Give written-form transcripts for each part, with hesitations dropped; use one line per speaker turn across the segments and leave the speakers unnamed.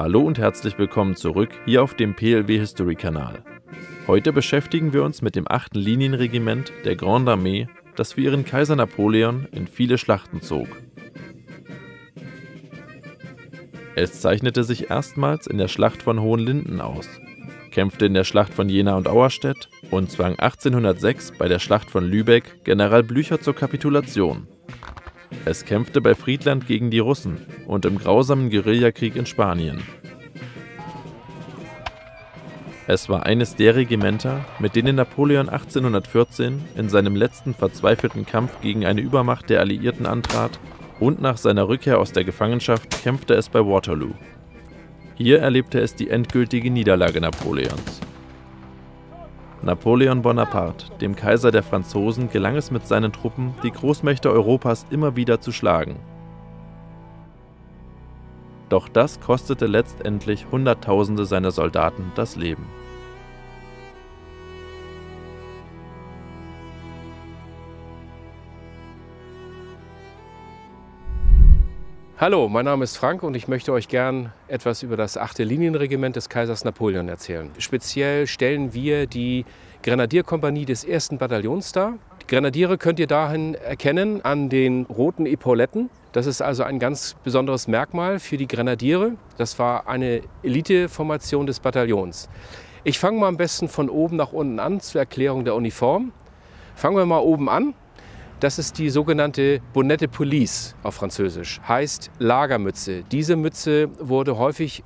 Hallo und herzlich willkommen zurück hier auf dem PLW History Kanal. Heute beschäftigen wir uns mit dem 8. Linienregiment der Grande Armée, das für ihren Kaiser Napoleon in viele Schlachten zog. Es zeichnete sich erstmals in der Schlacht von Hohenlinden aus, kämpfte in der Schlacht von Jena und Auerstedt und zwang 1806 bei der Schlacht von Lübeck General Blücher zur Kapitulation. Es kämpfte bei Friedland gegen die Russen und im grausamen Guerillakrieg in Spanien. Es war eines der Regimenter, mit denen Napoleon 1814 in seinem letzten verzweifelten Kampf gegen eine Übermacht der Alliierten antrat und nach seiner Rückkehr aus der Gefangenschaft kämpfte es bei Waterloo. Hier erlebte es die endgültige Niederlage Napoleons. Napoleon Bonaparte, dem Kaiser der Franzosen, gelang es mit seinen Truppen, die Großmächte Europas immer wieder zu schlagen. Doch das kostete letztendlich Hunderttausende seiner Soldaten das Leben.
Hallo, mein Name ist Frank und ich möchte euch gern etwas über das 8. Linienregiment des Kaisers Napoleon erzählen. Speziell stellen wir die Grenadierkompanie des 1. Bataillons dar. Die Grenadiere könnt ihr dahin erkennen an den roten Epauletten. Das ist also ein ganz besonderes Merkmal für die Grenadiere. Das war eine Eliteformation des Bataillons. Ich fange mal am besten von oben nach unten an zur Erklärung der Uniform. Fangen wir mal oben an. Das ist die sogenannte Bonnet de Police auf Französisch, heißt Lagermütze. Diese Mütze wurde häufig,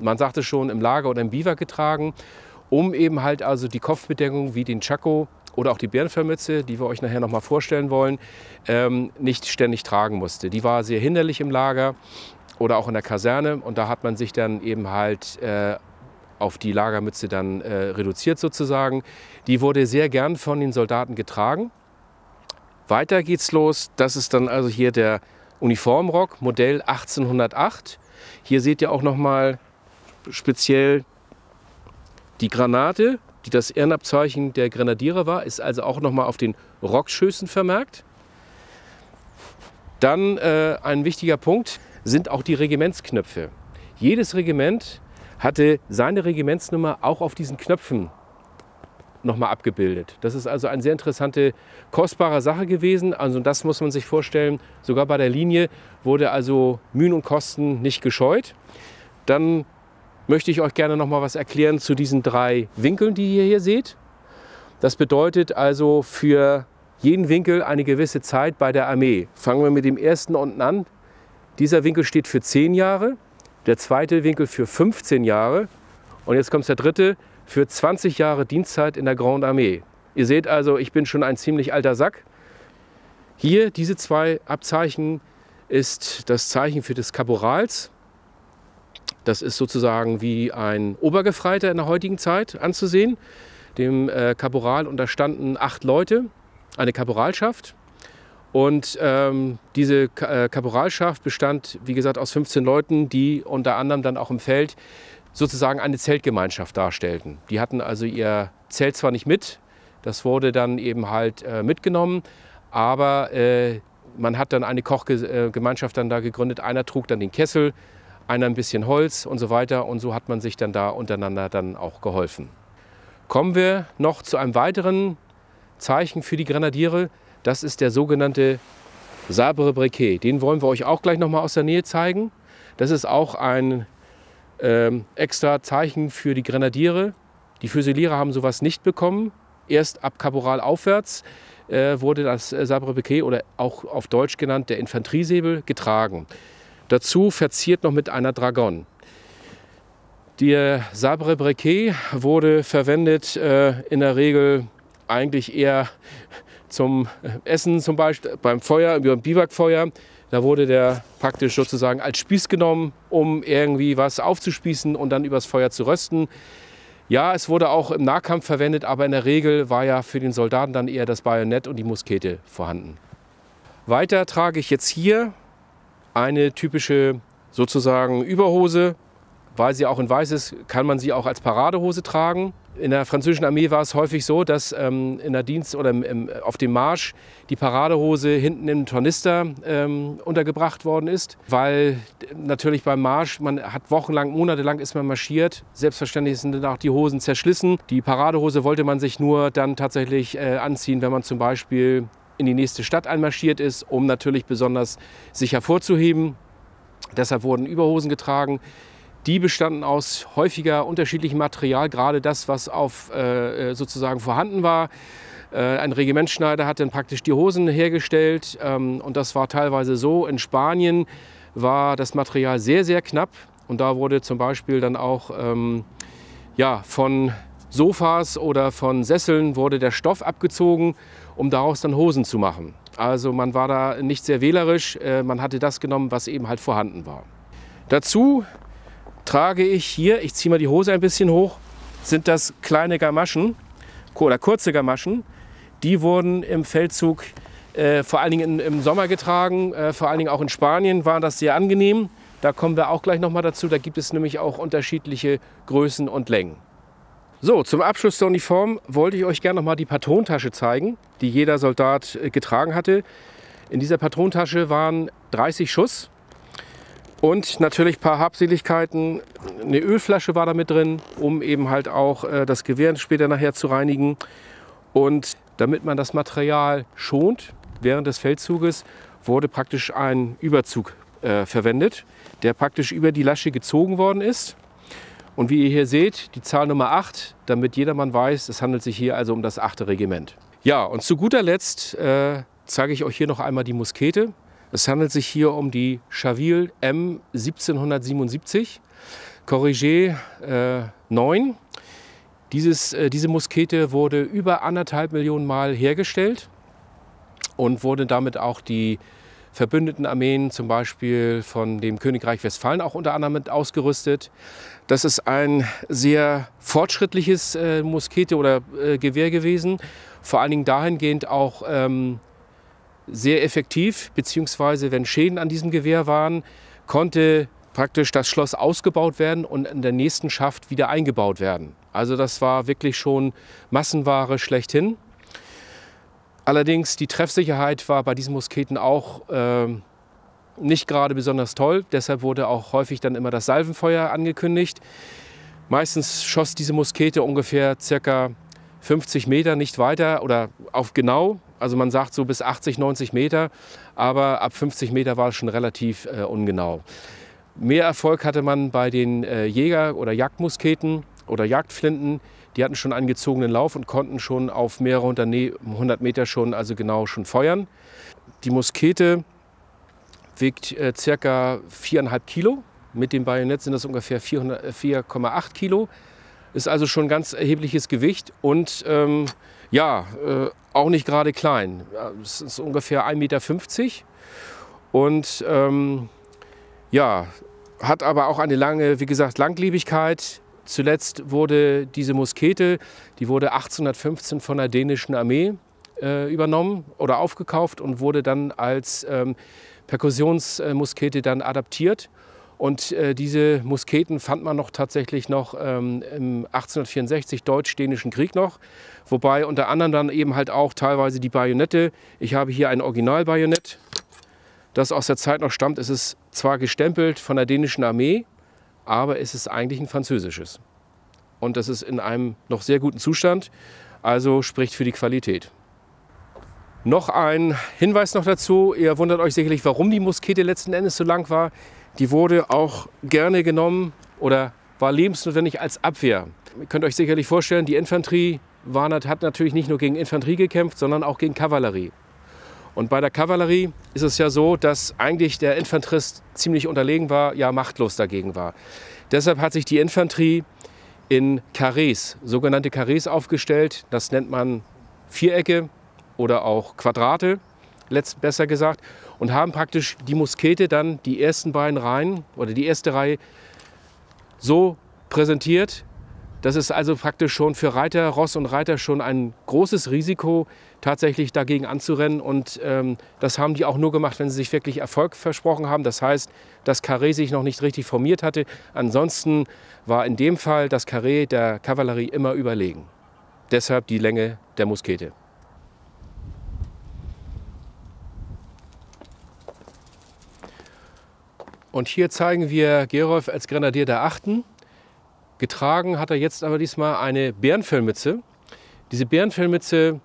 man sagte schon, im Lager oder im Biwak getragen, um eben halt also die Kopfbedeckung wie den Tschako oder auch die Bärenfellmütze, die wir euch nachher noch mal vorstellen wollen, nicht ständig tragen musste. Die war sehr hinderlich im Lager oder auch in der Kaserne und da hat man sich dann eben halt auf die Lagermütze dann reduziert sozusagen. Die wurde sehr gern von den Soldaten getragen. Weiter geht's los. Das ist dann also hier der Uniformrock, Modell 1808. Hier seht ihr auch noch mal speziell die Granate, die das Ehrenabzeichen der Grenadiere war, ist also auch noch mal auf den Rockschößen vermerkt. Dann ein wichtiger Punkt sind auch die Regimentsknöpfe. Jedes Regiment hatte seine Regimentsnummer auch auf diesen Knöpfen nochmal abgebildet. Das ist also eine sehr interessante, kostbare Sache gewesen. Also das muss man sich vorstellen, sogar bei der Linie wurde also Mühen und Kosten nicht gescheut. Dann möchte ich euch gerne noch mal was erklären zu diesen 3 Winkeln, die ihr hier seht. Das bedeutet also für jeden Winkel eine gewisse Zeit bei der Armee. Fangen wir mit dem ersten unten an. Dieser Winkel steht für 10 Jahre, der zweite Winkel für 15 Jahre und jetzt kommt der dritte, für 20 Jahre Dienstzeit in der Grande Armée. Ihr seht also, ich bin schon ein ziemlich alter Sack. Hier, diese 2 Abzeichen, ist das Zeichen für des Kaporals. Das ist sozusagen wie ein Obergefreiter in der heutigen Zeit anzusehen. Dem Kaporal unterstanden 8 Leute, eine Kaporalschaft. Und diese Kaporalschaft bestand, wie gesagt, aus 15 Leuten, die unter anderem dann auch im Feld sozusagen eine Zeltgemeinschaft darstellten. Die hatten also ihr Zelt zwar nicht mit, das wurde dann eben halt mitgenommen, aber man hat dann eine Kochgemeinschaft dann da gegründet. Einer trug dann den Kessel, einer ein bisschen Holz und so weiter und so hat man sich dann da untereinander dann auch geholfen. Kommen wir noch zu einem weiteren Zeichen für die Grenadiere. Das ist der sogenannte Sabre Briquet. Den wollen wir euch auch gleich noch mal aus der Nähe zeigen. Das ist auch ein extra Zeichen für die Grenadiere. Die Füsiliere haben sowas nicht bekommen. Erst ab Kaporal aufwärts wurde das Sabre Briquet oder auch auf Deutsch genannt der Infanteriesäbel getragen. Dazu verziert noch mit einer Dragon. Der Sabre Briquet wurde verwendet in der Regel eigentlich eher zum Essen, zum Beispiel beim Feuer, über dem Biwakfeuer. Da wurde der praktisch sozusagen als Spieß genommen, um irgendwie was aufzuspießen und dann übers Feuer zu rösten. Ja, es wurde auch im Nahkampf verwendet, aber in der Regel war ja für den Soldaten dann eher das Bajonett und die Muskete vorhanden. Weiter trage ich jetzt hier eine typische sozusagen Überhose weil sie auch in weiß ist, kann man sie auch als Paradehose tragen. In der französischen Armee war es häufig so, dass in der Dienst- oder auf dem Marsch die Paradehose hinten im Tornister untergebracht worden ist, weil natürlich beim Marsch, man hat wochenlang, monatelang ist man marschiert. Selbstverständlich sind dann auch die Hosen zerschlissen. Die Paradehose wollte man sich nur dann tatsächlich anziehen, wenn man zum Beispiel in die nächste Stadt einmarschiert ist, um natürlich besonders sich hervorzuheben. Deshalb wurden Überhosen getragen. Die bestanden aus häufiger unterschiedlichem Material, gerade das, was sozusagen vorhanden war. Ein Regimentsschneider hat dann praktisch die Hosen hergestellt und das war teilweise so. In Spanien war das Material sehr, sehr knapp und da wurde zum Beispiel dann auch von Sofas oder von Sesseln wurde der Stoff abgezogen, um daraus dann Hosen zu machen. Also man war da nicht sehr wählerisch, man hatte das genommen, was eben halt vorhanden war. Dazu trage ich hier, ich ziehe mal die Hose ein bisschen hoch, sind das kleine Gamaschen oder kurze Gamaschen. Die wurden im Feldzug vor allen Dingen im Sommer getragen, vor allen Dingen auch in Spanien war das sehr angenehm. Da kommen wir auch gleich noch mal dazu, da gibt es nämlich auch unterschiedliche Größen und Längen. So, zum Abschluss der Uniform wollte ich euch gerne noch mal die Patrontasche zeigen, die jeder Soldat getragen hatte. In dieser Patrontasche waren 30 Schuss. Und natürlich ein paar Habseligkeiten. Eine Ölflasche war da mit drin, um eben halt auch das Gewehr später nachher zu reinigen. Und damit man das Material schont während des Feldzuges, wurde praktisch ein Überzug verwendet, der praktisch über die Lasche gezogen worden ist. Und wie ihr hier seht, die Zahl Nummer 8, damit jedermann weiß, es handelt sich hier also um das 8. Regiment. Ja, und zu guter Letzt zeige ich euch hier noch einmal die Muskete. Es handelt sich hier um die Chaville M 1777, Corrigé 9. Diese Muskete wurde über 1,5 Millionen Mal hergestellt und wurde damit auch die verbündeten Armeen, zum Beispiel von dem Königreich Westfalen, auch unter anderem mit ausgerüstet. Das ist ein sehr fortschrittliches Muskete oder Gewehr gewesen, vor allen Dingen dahingehend auch sehr effektiv, beziehungsweise wenn Schäden an diesem Gewehr waren, konnte praktisch das Schloss ausgebaut werden und in der nächsten Schaft wieder eingebaut werden. Also das war wirklich schon Massenware schlechthin. Allerdings die Treffsicherheit war bei diesen Musketen auch nicht gerade besonders toll. Deshalb wurde auch häufig dann immer das Salvenfeuer angekündigt. Meistens schoss diese Muskete ungefähr ca. 50 Meter, nicht weiter oder auf genau. Also man sagt so bis 80, 90 Meter, aber ab 50 Meter war es schon relativ ungenau. Mehr Erfolg hatte man bei den Jäger- oder Jagdmusketen oder Jagdflinten. Die hatten schon einen gezogenen Lauf und konnten schon auf mehrere 100 Meter schon, also genau schon feuern. Die Muskete wiegt ca. 4,5 Kilo. Mit dem Bajonett sind das ungefähr 4,8 Kilo. Ist also schon ein ganz erhebliches Gewicht und auch nicht gerade klein. Es ist ungefähr 1,50 Meter und hat aber auch eine lange, wie gesagt, Langlebigkeit. Zuletzt wurde diese Muskete, die wurde 1815 von der dänischen Armee übernommen oder aufgekauft und wurde dann als Perkussionsmuskete dann adaptiert. Und diese Musketen fand man tatsächlich noch im 1864 Deutsch-Dänischen Krieg noch. Wobei unter anderem dann eben halt auch teilweise die Bajonette. Ich habe hier ein Originalbajonett, das aus der Zeit noch stammt. Es ist zwar gestempelt von der dänischen Armee, aber es ist eigentlich ein französisches. Und das ist in einem noch sehr guten Zustand, also spricht für die Qualität. Noch ein Hinweis noch dazu. Ihr wundert euch sicherlich, warum die Muskete letzten Endes so lang war. Die wurde auch gerne genommen oder war lebensnotwendig als Abwehr. Ihr könnt euch sicherlich vorstellen, die Infanterie hat natürlich nicht nur gegen Infanterie gekämpft, sondern auch gegen Kavallerie. Und bei der Kavallerie ist es ja so, dass eigentlich der Infanterist ziemlich unterlegen war, ja machtlos dagegen war. Deshalb hat sich die Infanterie in Karrees, sogenannte Karrees aufgestellt. Das nennt man Vierecke oder auch Quadrate, besser gesagt, und haben praktisch die Muskete dann die ersten beiden Reihen oder die erste Reihe so präsentiert, Das ist also praktisch schon für Reiter, Ross und Reiter schon ein großes Risiko, tatsächlich dagegen anzurennen. Und das haben die auch nur gemacht, wenn sie sich wirklich Erfolg versprochen haben. Das heißt, das Karree sich noch nicht richtig formiert hatte. Ansonsten war in dem Fall das Karree der Kavallerie immer überlegen. Deshalb die Länge der Muskete. Und hier zeigen wir Gerolf als Grenadier der 8. Getragen hat er jetzt aber diesmal eine Bärenfellmütze. Diese Bärenfellmütze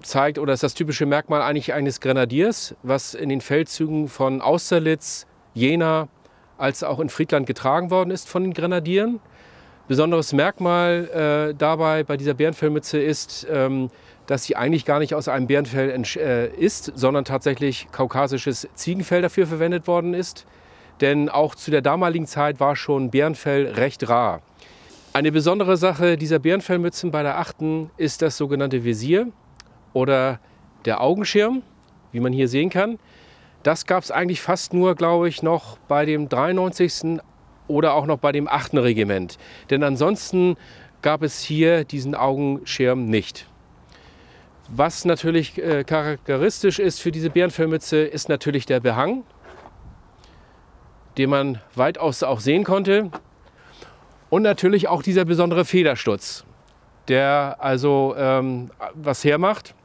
zeigt oder ist das typische Merkmal eigentlich eines Grenadiers, was in den Feldzügen von Austerlitz, Jena als auch in Friedland getragen worden ist von den Grenadieren. Besonderes Merkmal dabei bei dieser Bärenfellmütze ist, dass sie eigentlich gar nicht aus einem Bärenfell ist, sondern tatsächlich kaukasisches Ziegenfell dafür verwendet worden ist. Denn auch zu der damaligen Zeit war schon Bärenfell recht rar. Eine besondere Sache dieser Bärenfellmützen bei der 8. ist das sogenannte Visier oder der Augenschirm, wie man hier sehen kann. Das gab es eigentlich fast nur, glaube ich, noch bei dem 93. oder auch noch bei dem 8. Regiment. Denn ansonsten gab es hier diesen Augenschirm nicht. Was natürlich charakteristisch ist für diese Bärenfellmütze, ist natürlich der Behang, den man weitaus auch sehen konnte. Und natürlich auch dieser besondere Federstutz, der also was hermacht.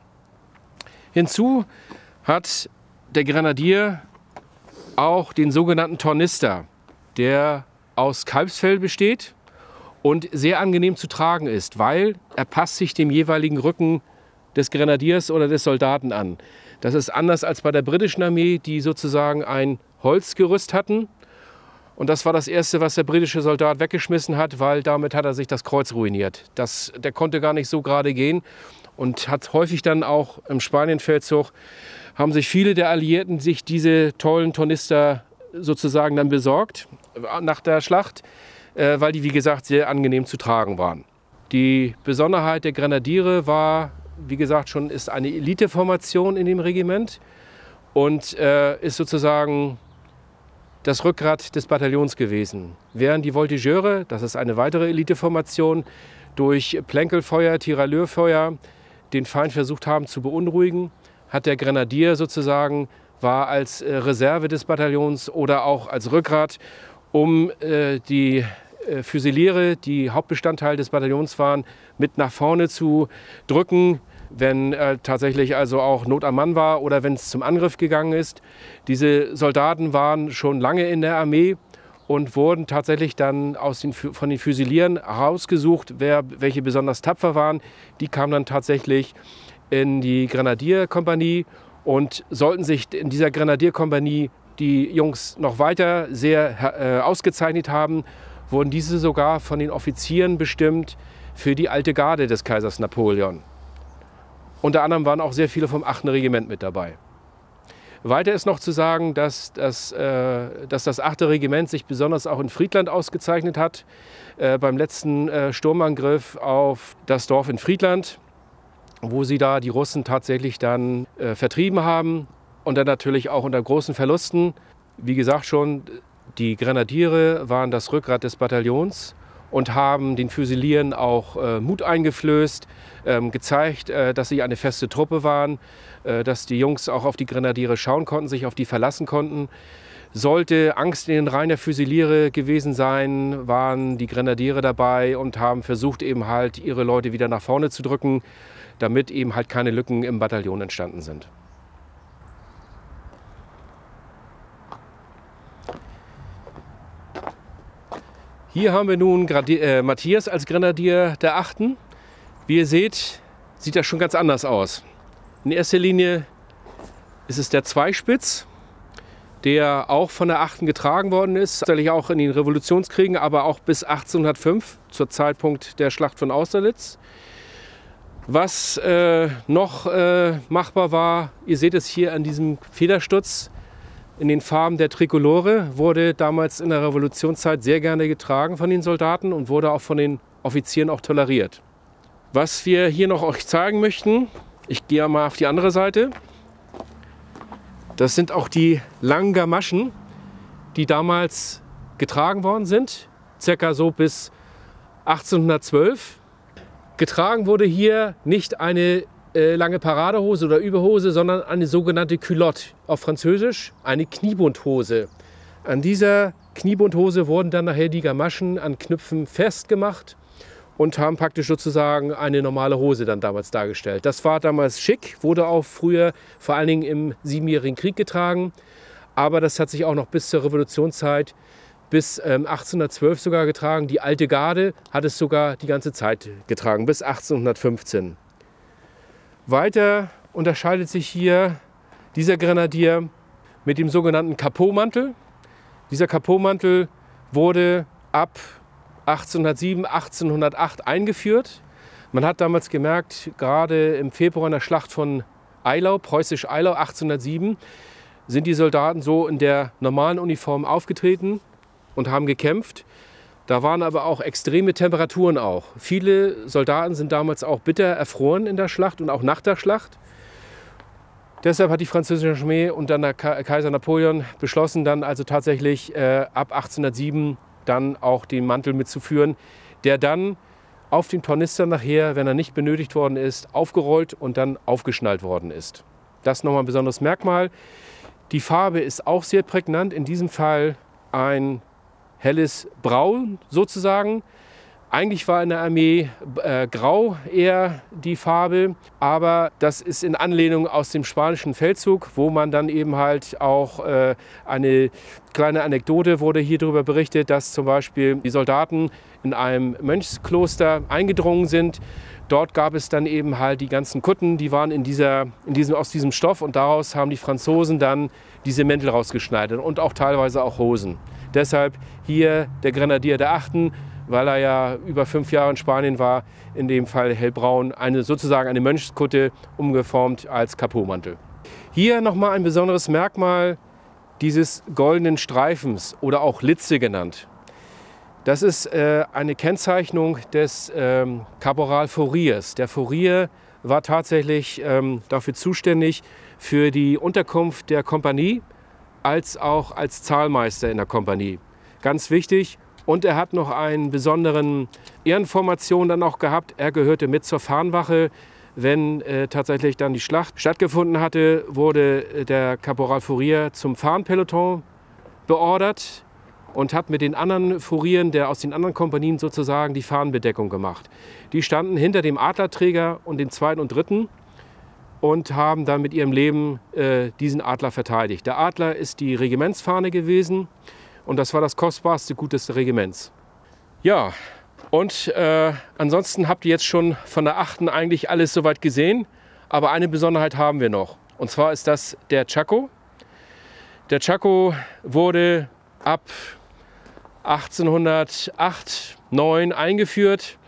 Hinzu hat der Grenadier auch den sogenannten Tornister, der aus Kalbsfell besteht und sehr angenehm zu tragen ist, weil er passt sich dem jeweiligen Rücken des Grenadiers oder des Soldaten an. Das ist anders als bei der britischen Armee, die sozusagen ein Holzgerüst hatten. Und das war das Erste, was der britische Soldat weggeschmissen hat, weil damit hat er sich das Kreuz ruiniert. Der konnte gar nicht so gerade gehen und hat häufig dann auch im Spanienfeldzug, haben sich viele der Alliierten sich diese tollen Tornister sozusagen dann besorgt nach der Schlacht, weil die, wie gesagt, sehr angenehm zu tragen waren. Die Besonderheit der Grenadiere war, wie gesagt, ist eine Eliteformation in dem Regiment und ist sozusagen das Rückgrat des Bataillons gewesen. Während die Voltigeure, das ist eine weitere Eliteformation, durch Plänkelfeuer, Tirailleurfeuer den Feind versucht haben zu beunruhigen, hat der Grenadier sozusagen, war als Reserve des Bataillons oder auch als Rückgrat, um die Füsiliere, die Hauptbestandteil des Bataillons waren, mit nach vorne zu drücken, wenn tatsächlich also auch Not am Mann war oder wenn es zum Angriff gegangen ist. Diese Soldaten waren schon lange in der Armee und wurden tatsächlich dann von den Füsilieren herausgesucht, welche besonders tapfer waren. Die kamen dann tatsächlich in die Grenadierkompanie und sollten sich in dieser Grenadierkompanie die Jungs noch weiter sehr ausgezeichnet haben, wurden diese sogar von den Offizieren bestimmt für die alte Garde des Kaisers Napoleon. Unter anderem waren auch sehr viele vom 8. Regiment mit dabei. Weiter ist noch zu sagen, dass das 8. Regiment sich besonders auch in Friedland ausgezeichnet hat. Beim letzten Sturmangriff auf das Dorf in Friedland, wo sie da die Russen tatsächlich dann vertrieben haben. Und dann natürlich auch unter großen Verlusten. Wie gesagt schon, die Grenadiere waren das Rückgrat des Bataillons und haben den Füsilieren auch Mut eingeflößt, gezeigt, dass sie eine feste Truppe waren, dass die Jungs auch auf die Grenadiere schauen konnten, sich auf die verlassen konnten. Sollte Angst in den Reihen der Füsiliere gewesen sein, waren die Grenadiere dabei und haben versucht, eben halt ihre Leute wieder nach vorne zu drücken, damit eben halt keine Lücken im Bataillon entstanden sind. Hier haben wir nun Matthias als Grenadier der 8. Wie ihr seht, sieht das schon ganz anders aus. In erster Linie ist es der Zweispitz, der auch von der 8. getragen worden ist, tatsächlich auch in den Revolutionskriegen, aber auch bis 1805, zur Zeitpunkt der Schlacht von Austerlitz. Was noch machbar war, ihr seht es hier an diesem Federstutz, in den Farben der Trikolore, wurde damals in der Revolutionszeit sehr gerne getragen von den Soldaten und wurde auch von den Offizieren auch toleriert. Was wir hier noch euch zeigen möchten, ich gehe mal auf die andere Seite, das sind auch die langen Gamaschen, die damals getragen worden sind, circa so bis 1812. Getragen wurde hier nicht eine lange Paradehose oder Überhose, sondern eine sogenannte Culotte, auf Französisch eine Kniebundhose. An dieser Kniebundhose wurden dann nachher die Gamaschen an Knöpfen festgemacht und haben praktisch sozusagen eine normale Hose dann damals dargestellt. Das war damals schick, wurde auch früher vor allen Dingen im Siebenjährigen Krieg getragen, aber das hat sich auch noch bis zur Revolutionszeit, bis 1812 sogar getragen. Die alte Garde hat es sogar die ganze Zeit getragen, bis 1815. Weiter unterscheidet sich hier dieser Grenadier mit dem sogenannten Capotmantel. Dieser Capotmantel wurde ab 1807, 1808 eingeführt. Man hat damals gemerkt, gerade im Februar in der Schlacht von Eylau, preußisch Eylau 1807, sind die Soldaten so in der normalen Uniform aufgetreten und haben gekämpft. Da waren aber auch extreme Temperaturen auch. Viele Soldaten sind damals auch bitter erfroren in der Schlacht und auch nach der Schlacht. Deshalb hat die französische Armee und dann der Kaiser Napoleon beschlossen, dann also tatsächlich ab 1807 dann auch den Mantel mitzuführen, der dann auf den Tornister nachher, wenn er nicht benötigt worden ist, aufgerollt und dann aufgeschnallt worden ist. Das ist nochmal ein besonderes Merkmal. Die Farbe ist auch sehr prägnant, in diesem Fall ein helles Braun sozusagen. Eigentlich war in der Armee grau eher die Farbe, aber das ist in Anlehnung aus dem spanischen Feldzug, wo man dann eben halt auch eine kleine Anekdote wurde hier darüber berichtet, dass zum Beispiel die Soldaten in einem Mönchskloster eingedrungen sind. Dort gab es dann eben halt die ganzen Kutten, die waren aus diesem Stoff und daraus haben die Franzosen dann diese Mäntel rausgeschneidert und auch teilweise auch Hosen. Deshalb hier der Grenadier der 8., weil er ja über 5 Jahre in Spanien war, in dem Fall hellbraun, sozusagen eine Mönchskutte umgeformt als Capotmantel. Hier nochmal ein besonderes Merkmal dieses goldenen Streifens oder auch Litze genannt. Das ist eine Kennzeichnung des Caporal Fouriers. Der Fourier war tatsächlich dafür zuständig für die Unterkunft der Kompanie, als auch als Zahlmeister in der Kompanie. Ganz wichtig. Und er hat noch einen besonderen Ehrenformation dann auch gehabt. Er gehörte mit zur Fahnenwache. Wenn tatsächlich dann die Schlacht stattgefunden hatte, wurde der Caporal Fourier zum Fahnenpeloton beordert und hat mit den anderen Fourieren, aus den anderen Kompanien sozusagen, die Fahnenbedeckung gemacht. Die standen hinter dem Adlerträger und dem zweiten und dritten und haben dann mit ihrem Leben diesen Adler verteidigt. Der Adler ist die Regimentsfahne gewesen. Und das war das kostbarste Gut des Regiments. Ja, und ansonsten habt ihr jetzt schon von der 8. eigentlich alles soweit gesehen. Aber eine Besonderheit haben wir noch. Und zwar ist das der Chaco. Der Chaco wurde ab 1808, 1809 eingeführt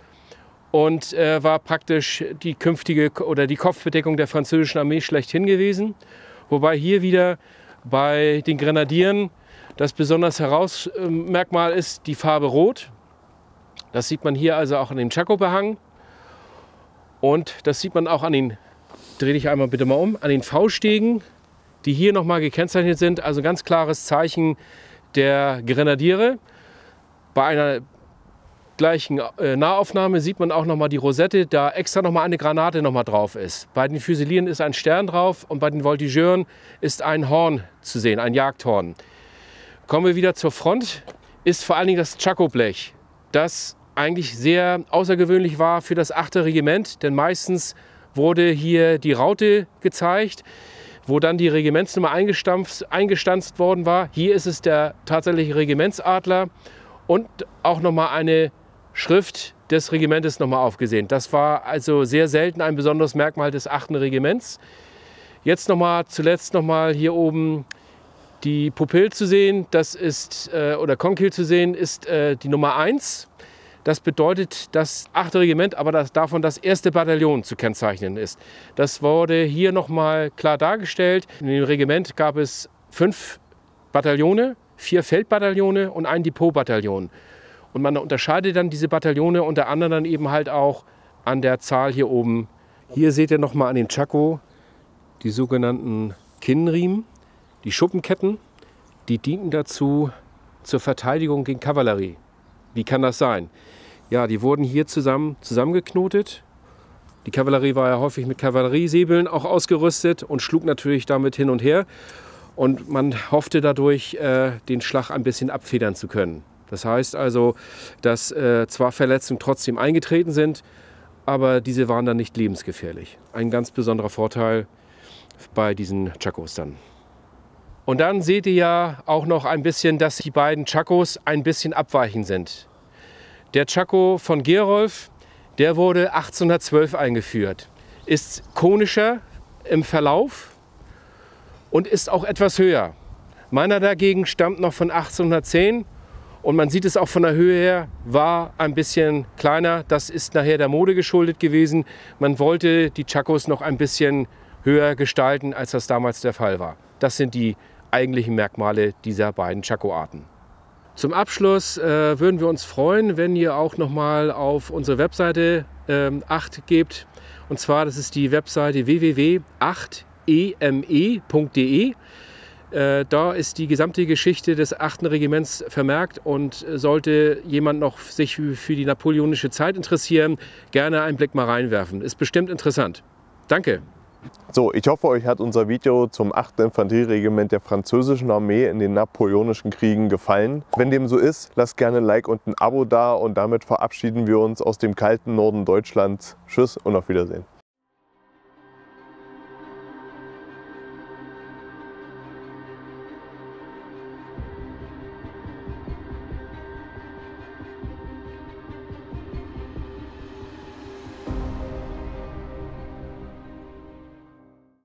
und war praktisch die künftige oder die Kopfbedeckung der französischen Armee schlechthin gewesen. Wobei hier wieder bei den Grenadieren das besonders Herausmerkmal ist die Farbe Rot. Das sieht man hier also auch an dem Chaco-Behang. Und das sieht man auch an den, dreh dich einmal bitte mal um, an den V-Stegen, die hier nochmal gekennzeichnet sind. Also ganz klares Zeichen der Grenadiere. Bei einer gleichen Nahaufnahme sieht man auch nochmal die Rosette, da extra nochmal eine Granate nochmal drauf ist. Bei den Füsilieren ist ein Stern drauf und bei den Voltigeuren ist ein Horn zu sehen, ein Jagdhorn. Kommen wir wieder zur Front, ist vor allen Dingen das Chaco-Blech, das eigentlich sehr außergewöhnlich war für das 8. Regiment, denn meistens wurde hier die Raute gezeigt, wo dann die Regimentsnummer eingestanzt worden war. Hier ist es der tatsächliche Regimentsadler und auch nochmal eine Schrift des Regimentes nochmal aufgesehen. Das war also sehr selten ein besonderes Merkmal des 8. Regiments. Jetzt zuletzt nochmal hier oben die Pupille zu sehen, das ist, oder Konkel zu sehen, ist die Nummer 1. Das bedeutet das 8. Regiment, aber davon das 1. Bataillon zu kennzeichnen ist. Das wurde hier nochmal klar dargestellt. In dem Regiment gab es 5 Bataillone, 4 Feldbataillone und ein Depotbataillon. Und man unterscheidet dann diese Bataillone unter anderem dann eben halt auch an der Zahl hier oben. Hier seht ihr nochmal an den Chaco die sogenannten Kinnriemen. Die Schuppenketten, die dienten dazu zur Verteidigung gegen Kavallerie. Wie kann das sein? Ja, die wurden hier zusammengeknotet. Die Kavallerie war ja häufig mit Kavalleriesäbeln auch ausgerüstet und schlug natürlich damit hin und her. Und man hoffte dadurch, den Schlag ein bisschen abfedern zu können. Das heißt also, dass zwar Verletzungen trotzdem eingetreten sind, aber diese waren dann nicht lebensgefährlich. Ein ganz besonderer Vorteil bei diesen Chacos dann. Und dann seht ihr ja auch noch ein bisschen, dass die beiden Chacos ein bisschen abweichend sind. Der Chaco von Gerolf, der wurde 1812 eingeführt, ist konischer im Verlauf und ist auch etwas höher. Meiner dagegen stammt noch von 1810 und man sieht es auch von der Höhe her, war ein bisschen kleiner. Das ist nachher der Mode geschuldet gewesen. Man wollte die Chacos noch ein bisschen höher gestalten, als das damals der Fall war. Das sind die eigentlichen Merkmale dieser beiden Chaco-Arten. Zum Abschluss würden wir uns freuen, wenn ihr auch noch mal auf unsere Webseite Acht gebt. Und zwar, das ist die Webseite www.8eme.de. Da ist die gesamte Geschichte des 8. Regiments vermerkt und sollte jemand noch sich für die napoleonische Zeit interessieren, gerne einen Blick mal reinwerfen. Ist bestimmt interessant. Danke.
So, ich hoffe, euch hat unser Video zum 8. Infanterieregiment der französischen Armee in den napoleonischen Kriegen gefallen. Wenn dem so ist, lasst gerne ein Like und ein Abo da und damit verabschieden wir uns aus dem kalten Norden Deutschlands. Tschüss und auf Wiedersehen.